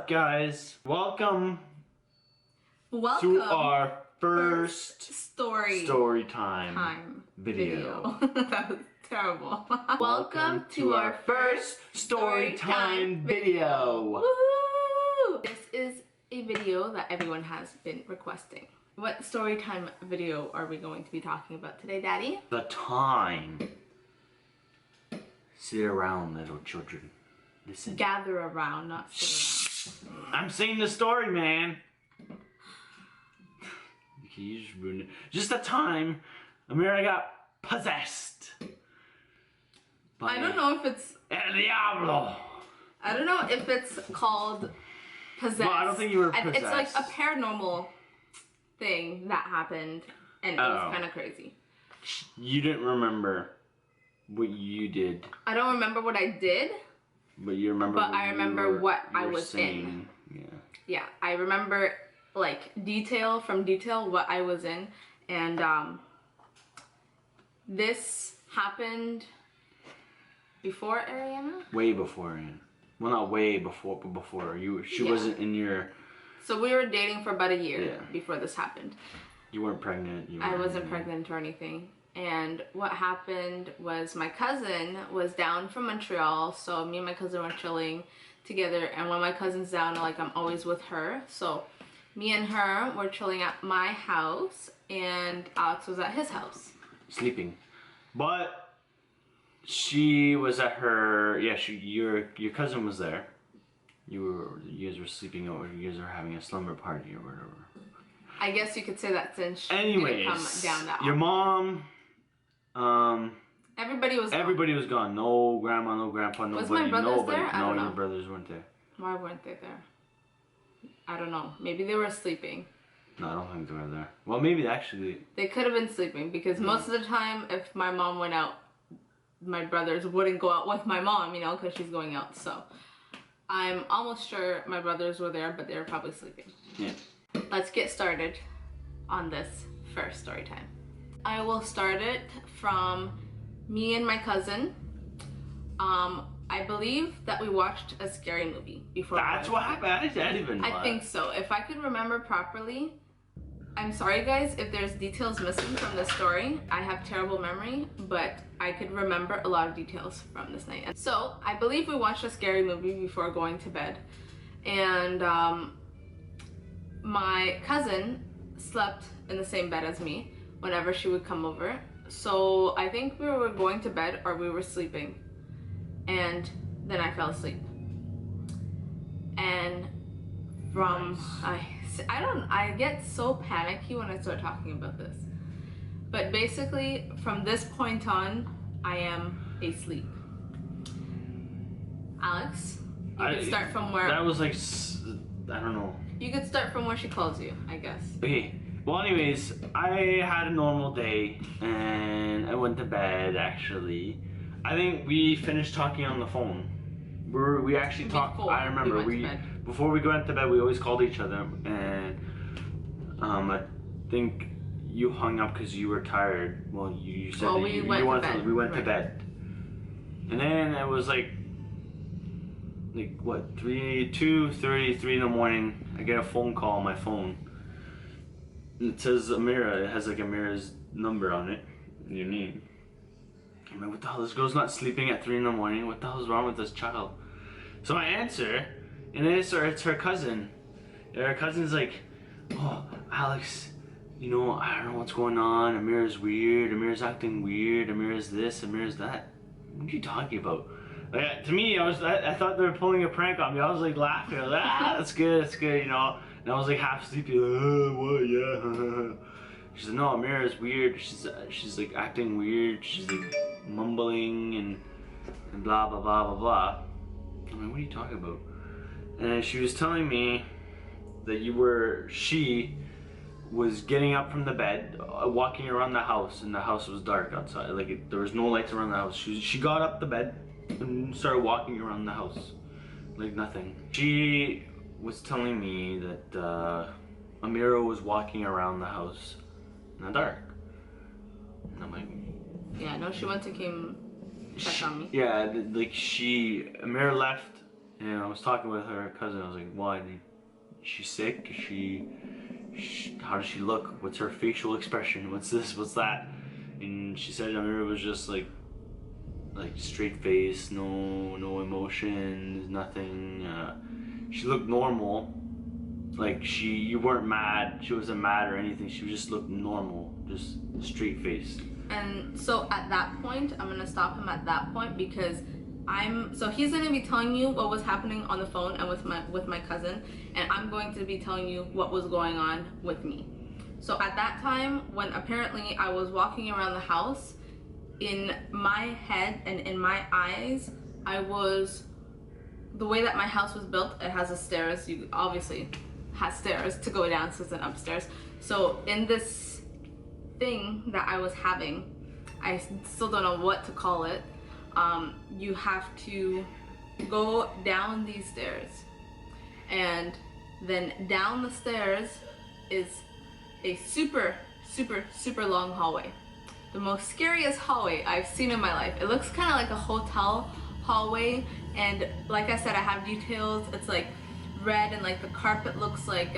up, guys? Welcome to our first Storytime video. That was terrible. Welcome to our first Storytime video. Woohoo! This is a video that everyone has been requesting. What Storytime video are we going to be talking about today, Daddy? The time. Sit around, little children. Listen. Gather around, not sit around. I'm saying the story, man. You just ruined it. Just the time Amira got possessed. I don't know if it's El Diablo. I don't know if it's called possessed. Well, I don't think you were possessed. It's like a paranormal thing that happened, and it was kind of crazy. You didn't remember what you did. I don't remember what I did. But you remember. But I remember what I was saying. in. Yeah. Yeah, I remember like detail what I was in, and this happened before Ariana. Way before Ariana. Well, not way before, but before she wasn't in your. So we were dating for about a year before this happened. You weren't pregnant. I wasn't pregnant or anything. And what happened was my cousin was down from Montreal, so me and my cousin were chilling together, and when my cousin's down, like, I'm always with her, so me and her were chilling at my house, and Alex was at his house. Sleeping. But she was at her, your cousin was there. You guys were sleeping over, you guys were having a slumber party or whatever. I guess you could say that since she anyways, didn't come down that your mom, everybody was gone. No grandma, no grandpa, nobody. Was my brothers nobody. there? I don't know. Your brothers weren't there. Why weren't they there? I don't know. Maybe they were sleeping. No, I don't think they were there. Well, maybe actually. They could have been sleeping because most of the time, if my mom went out, my brothers wouldn't go out with my mom, you know, because she's going out. So I'm almost sure my brothers were there, but they were probably sleeping. Yeah. Let's get started on this first story time. I will start it from me and my cousin. I believe that we watched a scary movie before. That's what happened. I didn't even know. I think so. If I could remember properly. I'm sorry guys if there's details missing from this story. I have terrible memory, but I could remember a lot of details from this night. And so I believe we watched a scary movie before going to bed. And my cousin slept in the same bed as me whenever she would come over. So I think we were going to bed or we were sleeping. And then I fell asleep. And from, I get so panicky when I start talking about this. But basically, from this point on, I am asleep. Alex, you could start from where... That was like, I don't know. You could start from where she calls you, I guess. Okay. Well, anyways, I had a normal day and I went to bed, actually. I think we finished talking on the phone. We actually talked. I remember before we went to bed, we always called each other, and I think you hung up because you were tired. Well, you said that we went to bed, and then it was like what, 2:33 in the morning. I get a phone call on my phone. It says Amira. It has like Amira's number on it, your name. I'm like, what the hell? This girl's not sleeping at 3 in the morning. What the hell's wrong with this child? So I answer, and it's her cousin. And her cousin's like, oh, Alex, you know, I don't know what's going on. Amira's weird. Amira's acting weird. Amira's this. Amira's that. What are you talking about? Like, to me, I thought they were pulling a prank on me. I was like laughing. I was like, that's good, you know. And I was like half sleepy, like, what, yeah. She said, no, Amira's weird. She's like acting weird. She's like mumbling and blah, blah, blah, blah, blah. I'm like, what are you talking about? And she was telling me that she was getting up from the bed, walking around the house, and the house was dark outside. Like, there was no lights around the house. She got up the bed and started walking around the house. Like nothing. She was telling me that Amira was walking around the house in the dark. And I'm like... Yeah, no, she went to check on me. Yeah, like Amira left And I was talking with her cousin. I was like, "Why? Is she sick? Is she? How does she look? What's her facial expression? What's this? What's that?" And she said Amira was just like straight face, no emotions, nothing. She looked normal. Like you weren't mad. She wasn't mad or anything. She just looked normal, just straight face. And so at that point, I'm gonna stop him at that point because so he's gonna be telling you what was happening on the phone and with my cousin, and I'm going to be telling you what was going on with me. So at that time, when apparently I was walking around the house, in my head and in my eyes, the way that my house was built, it has a stairs. You obviously has stairs to go downstairs and upstairs. So in this thing that I was having, I still don't know what to call it. You have to go down these stairs, and then down the stairs is a super long hallway. The most scariest hallway I've seen in my life. It looks kind of like a hotel hallway, and like I said, I have details. It's like red, and like the carpet looks like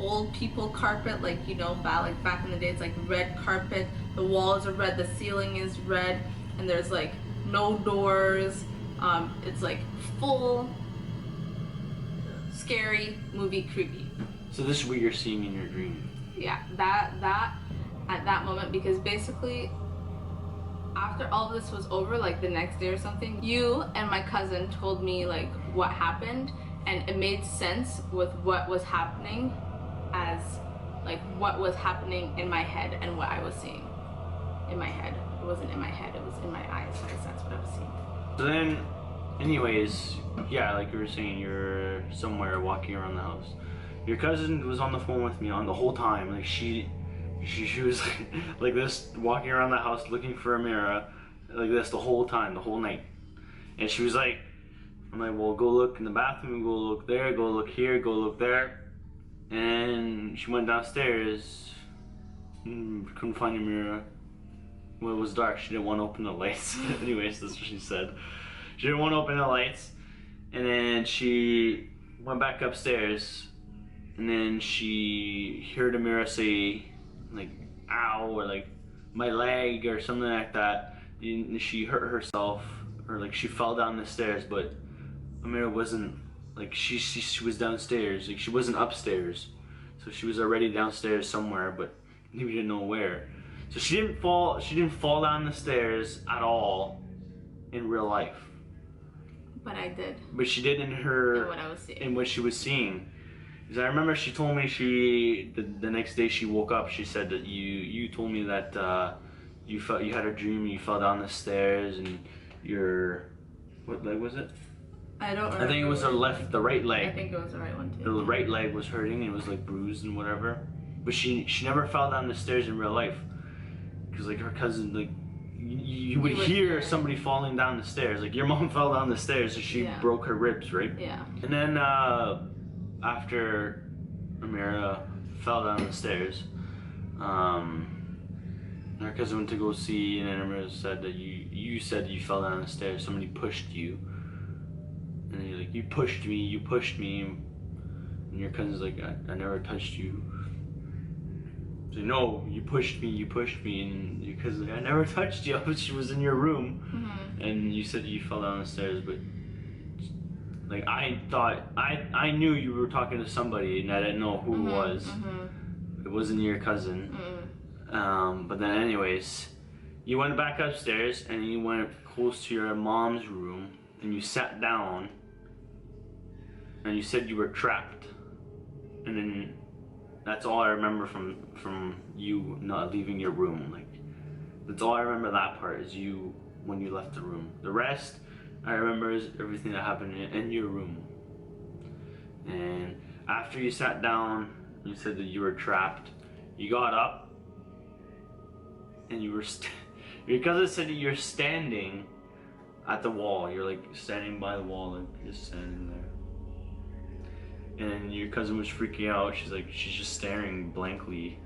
old people carpet, like, you know, back in the day. It's like red carpet. The walls are red, the ceiling is red, and there's like no doors. It's like full scary movie creepy. So this is what you're seeing in your dream? Yeah, that at that moment, because basically after all this was over, like the next day or something, you and my cousin told me like what happened, and it made sense with what was happening, as like what was happening in my head and what I was seeing in my head. It wasn't in my head, it was in my eyes, so that's what I was seeing. So then, anyways, yeah, like you were saying, you're somewhere walking around the house. Your cousin was on the phone with me on the whole time. Like she was like this, walking around the house looking for Amira, like this the whole time, the whole night. And she was like, I'm like, well, go look in the bathroom, go look there, go look here, go look there. And she went downstairs, couldn't find Amira. Well, it was dark, she didn't want to open the lights. Anyways, that's what she said. She didn't want to open the lights. And then she went back upstairs, and then she heard Amira say, like, ow, or like, my leg, or something like that. And she hurt herself, or like she fell down the stairs, but Amira wasn't, like, she was downstairs, like she wasn't upstairs. So she was already downstairs somewhere, but we didn't know where. So she didn't fall down the stairs at all in real life. But I did. But she did in what she was seeing. Because I remember she told me the next day she woke up, she said that you told me that you had a dream, you fell down the stairs, and what leg was it? I don't remember. I think it was the right leg. I think it was the right one too. The right leg was hurting, and it was like bruised and whatever. But she never fell down the stairs in real life. Because like her cousin, like you would hear somebody falling down the stairs. Like your mom fell down the stairs, so she broke her ribs, right? Yeah. And then after Amira fell down the stairs, her cousin went to go see, and then Amira said that you said you fell down the stairs. Somebody pushed you, and then you're like, you pushed me, and your cousin's like, I never touched you. So, no, you pushed me, and your cousin's like, I never touched you. She was in your room, and you said you fell down the stairs, but like I thought, I knew you were talking to somebody, and I didn't know who it was. It wasn't your cousin. But then anyways, you went back upstairs, and you went close to your mom's room, and you sat down, and you said you were trapped. And then that's all I remember from you not leaving your room. Like, that's all I remember, that part, is you when you left the room. The rest I remember is everything that happened in your room. And after you sat down, you said that you were trapped. You got up, and you were your cousin said that you're standing at the wall. You're like standing by the wall, like just standing there. And your cousin was freaking out. She's just staring blankly.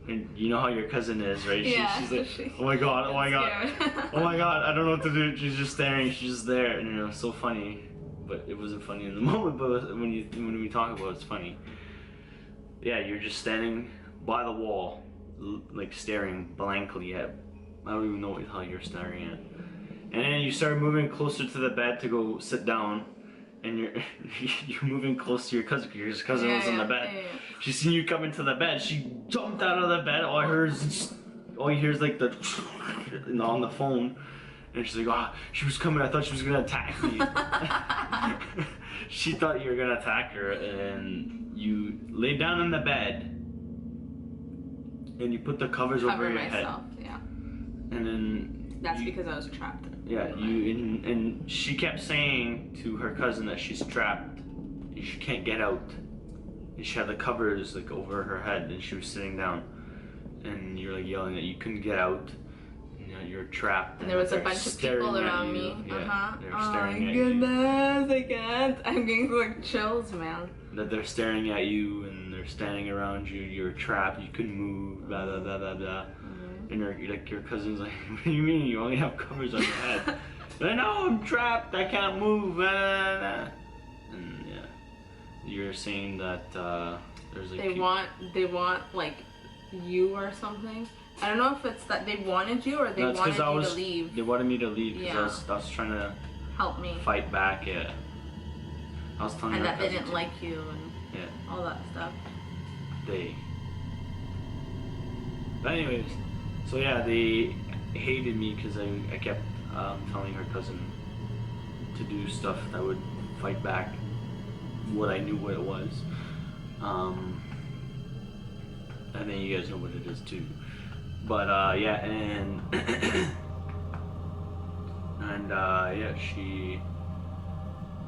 And you know how your cousin is, right? Yeah. She's like, oh my god, oh my god, oh my god, I don't know what to do. She's just staring, she's just there, and it was so funny. but it wasn't funny in the moment. But when we talk about it, it's funny. Yeah, you're just standing by the wall, like staring blankly at. I don't even know what the hell you're staring at. And then you start moving closer to the bed to go sit down, and you're moving close to your cousin because your cousin was on the bed. Yeah. She seen you come into the bed. She jumped out of the bed. All you hear is like the on the phone, and she's like, "Oh, she was coming. I thought she was gonna attack me." She thought you were gonna attack her, and you lay down in the bed, and you put the covers over your head. Yeah. And then that's because I was trapped. Yeah, and she kept saying to her cousin that she's trapped, and she can't get out. And she had the covers like over her head, and she was sitting down, and you're like yelling that you couldn't get out. You're trapped. And there was a bunch of people around me. Yeah, they're staring at goodness, I can't. I'm getting like chills, man. That they're staring at you and they're standing around you. You're trapped. You couldn't move. Blah blah blah blah blah. And your cousin's like, what do you mean? You only have covers on your head. Like, no, I'm trapped. I can't move. Blah, blah, blah. And yeah, you're saying that there's like they want like you or something. I don't know if it's that they wanted you or they wanted you to leave. They wanted me to leave because I was trying to help me fight back. Yeah, I was telling and her that they didn't like you and all that stuff. But anyways, so yeah, they hated me because I kept telling her cousin to do stuff that would fight back what I knew what it was. And then you guys know what it is too. But yeah, and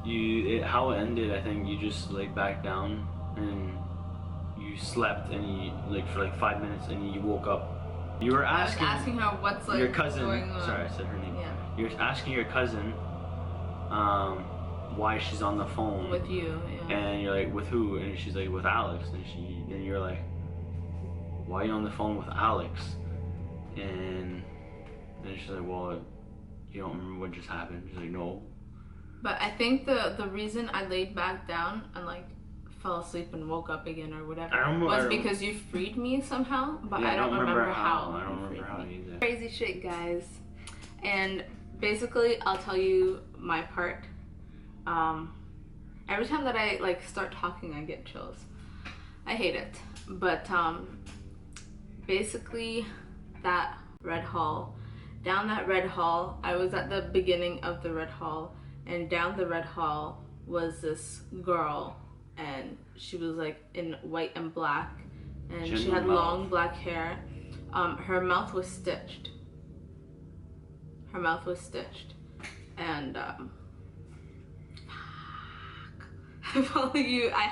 yeah, how it ended, I think you just laid back down and you slept and for like 5 minutes and you woke up. You were asking, I was asking her what's like your cousin. Going on. Sorry, I said her name. Yeah. You're asking your cousin why she's on the phone with you. Yeah. And you're like, with who? And she's like, with Alex. And you're like, why are you on the phone with Alex? And then she's like, well, you don't remember what just happened? She's like, no. But I think the reason I laid back down and like fell asleep and woke up again or whatever was because you freed me somehow, but I don't remember how. I don't remember how either. Crazy shit, guys. And basically, I'll tell you my part. Every time that I like start talking, I get chills. I hate it. But basically, that red hall, down that red hall, I was at the beginning of the red hall, and down the red hall was this girl, and she was like in white and black, and she had long black hair. Her mouth was stitched. And I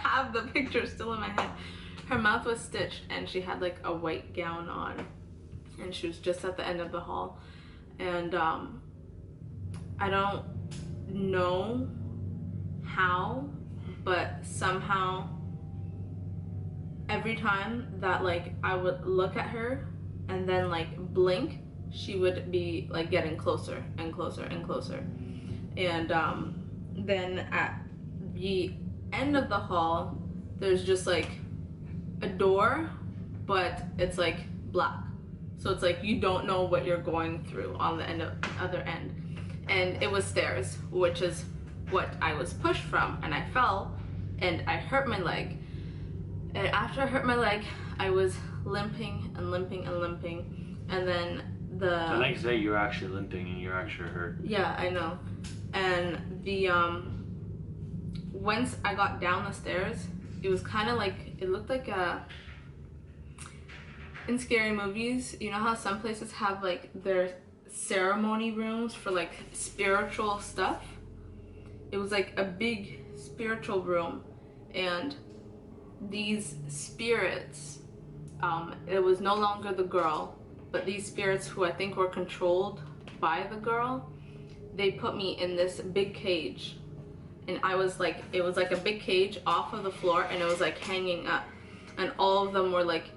have the picture still in my head. Her mouth was stitched and she had like a white gown on, and she was just at the end of the hall. And I don't know how, but somehow every time that like I would look at her and then like blink, she would be like getting closer and closer and closer. And then at the end of the hall, there's just like a door, but it's like black. So it's like you don't know what you're going through on the other end. And it was stairs, which is what I was pushed from, and I fell and I hurt my leg. And after I hurt my leg, I was limping and limping and limping. And then the next day you were actually limping and you're actually hurt. Yeah, I know. And the once I got down the stairs, it was kind of like, it looked like in scary movies, you know how some places have like their ceremony rooms for like spiritual stuff? It was like a big spiritual room, and these spirits, it was no longer the girl, but these spirits who I think were controlled by the girl, they put me in this big cage. And I was like, it was like a big cage off of the floor, and it was like hanging up, and all of them were like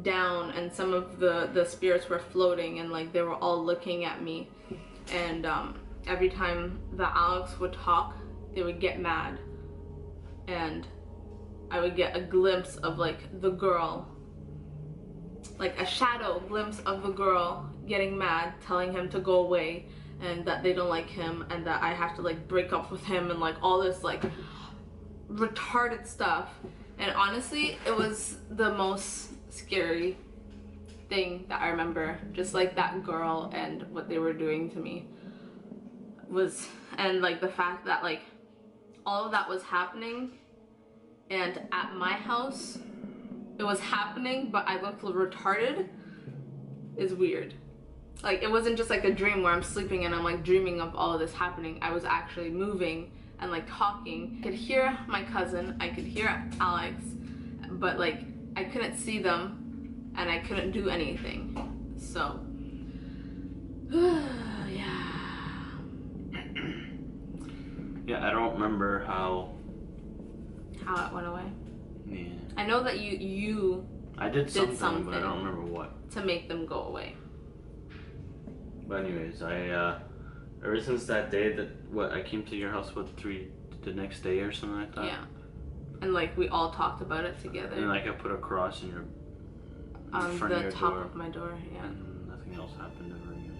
down, and some of the spirits were floating, and like they were all looking at me. And every time that Alex would talk, they would get mad, and I would get a glimpse of like the girl, like a shadow glimpse of the girl getting mad, telling him to go away, and that they don't like him, and that I have to like break up with him, and like all this like retarded stuff. And honestly, it was the most scary thing that I remember. Just like that girl and what they were doing to me was, and like the fact that like all of that was happening, and at my house it was happening, but I looked retarded, is weird. Like, it wasn't just like a dream where I'm sleeping and I'm like dreaming of all of this happening. I was actually moving and like talking. I could hear my cousin, I could hear Alex, but like I couldn't see them and I couldn't do anything. So yeah. Yeah, I don't remember how it went away. Yeah. I know that you I did something, but I don't remember what. To make them go away. But anyways, I ever since that day that I came to your house the next day or something like that. Yeah. And like we all talked about it together. And like I put a cross in on the top of my door, yeah. And nothing else happened ever again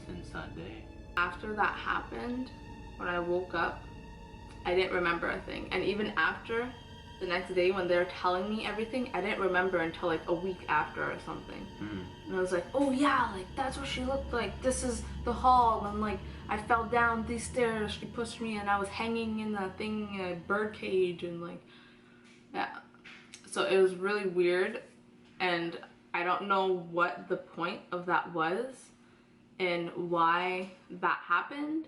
since that day. After that happened, when I woke up, I didn't remember a thing. And even after the next day when they were telling me everything, I didn't remember until like a week after or something. And I was like, oh yeah, like that's what she looked like. This is the hall, and like I fell down these stairs, she pushed me, and I was hanging in the thing, a bird cage, and like, yeah. So it was really weird, and I don't know what the point of that was and why that happened.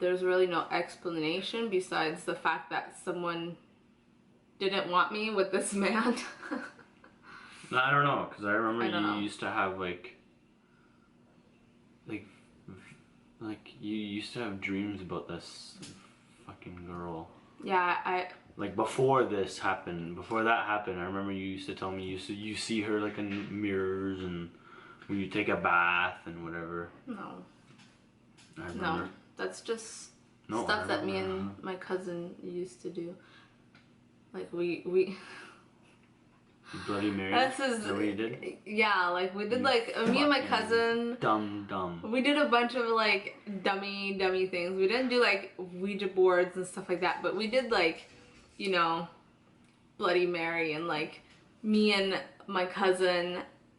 There's really no explanation besides the fact that someone didn't want me with this man. I don't know, because I remember you used to have like you used to have dreams about this fucking girl. Yeah, like before that happened, I remember you used to tell me you see her like in mirrors and when you take a bath and whatever. No. I remember. No, that's just stuff that me and my cousin used to do. Like we Bloody Mary. This is that what you did? Yeah, like we did like me and my cousin. Dumb. We did a bunch of like dummy things. We didn't do like Ouija boards and stuff like that, but we did like, you know, Bloody Mary, and like me and my cousin,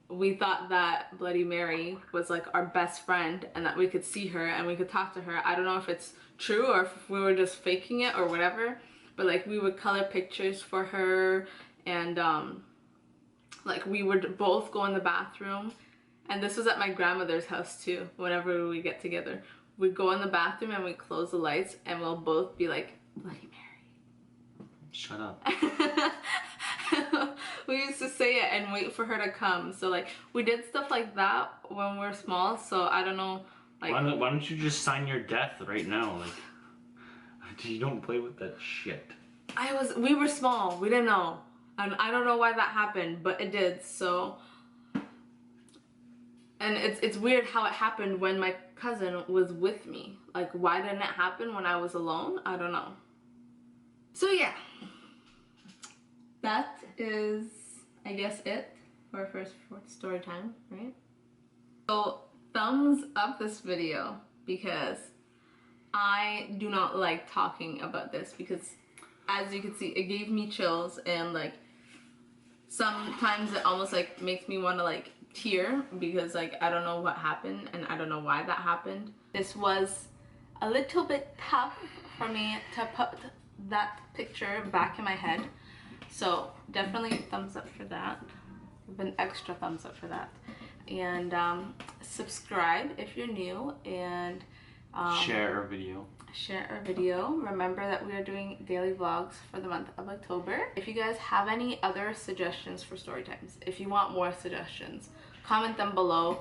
we thought that Bloody Mary was like our best friend and that we could see her and we could talk to her. I don't know if it's true or if we were just faking it or whatever, but like we would color pictures for her, and like we would both go in the bathroom, and this was at my grandmother's house too. Whenever we get together, we'd go in the bathroom and we'd close the lights and we'll both be like, Bloody Mary. Shut up. We used to say it and wait for her to come. So like we did stuff like that when we were small. So I don't know, like why don't you just sign your death right now? Like you don't play with that shit. We were small, we didn't know. And I don't know why that happened, but it did. So, and it's weird how it happened when my cousin was with me. Like, why didn't it happen when I was alone? I don't know. So yeah, that is, I guess, it for our first story time, right? So thumbs up this video, because I do not like talking about this, because as you can see, it gave me chills, and like sometimes it almost like makes me want to like tear, because like I don't know what happened and I don't know why that happened. This was a little bit tough for me to put that picture back in my head, so definitely thumbs up for that. An extra thumbs up for that. And subscribe if you're new, and share our video. Remember that we are doing daily vlogs for the month of October. If you guys have any other suggestions for story times, if you want more suggestions, comment them below.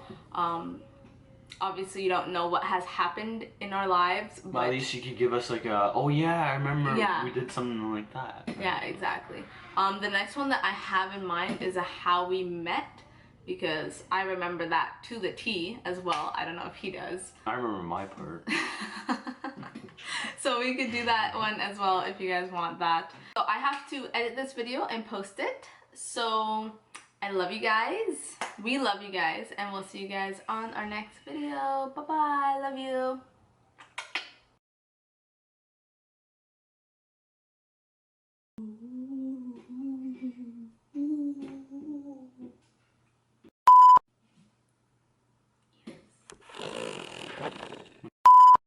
Obviously you don't know what has happened in our lives, but at least you could give us like a, oh yeah, I remember we did something like that. Right? Yeah, exactly. The next one that I have in mind is a how we met, because I remember that to the T as well. I don't know if he does. I remember my part. So we could do that one as well if you guys want that. So I have to edit this video and post it. So I love you guys. We love you guys. And we'll see you guys on our next video. Bye-bye. Love you.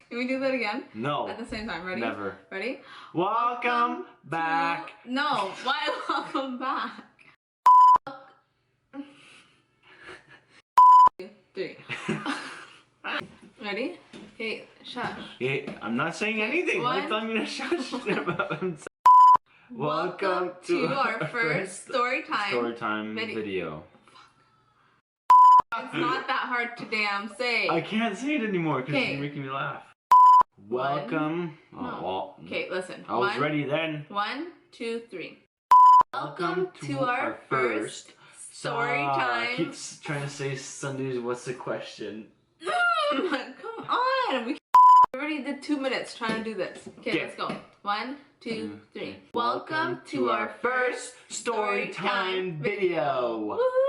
Can we do that again? No. At the same time. Ready? Never. Ready? Welcome back. No. Why welcome back? 3. Ready? Okay, shush. Hey, I'm not saying anything. Why are you telling me to shush? Welcome to our first Storytime video. It's not that hard to damn say. I can't say it anymore because you're making me laugh. Welcome. Okay, listen. I was ready then. 1, 2, 3. Welcome to our first Storytime. I keep trying to say Sundays. What's the question? Come on. We already did 2 minutes trying to do this. Okay, let's go. 1, 2, 3. Welcome to our first Storytime video. Woohoo!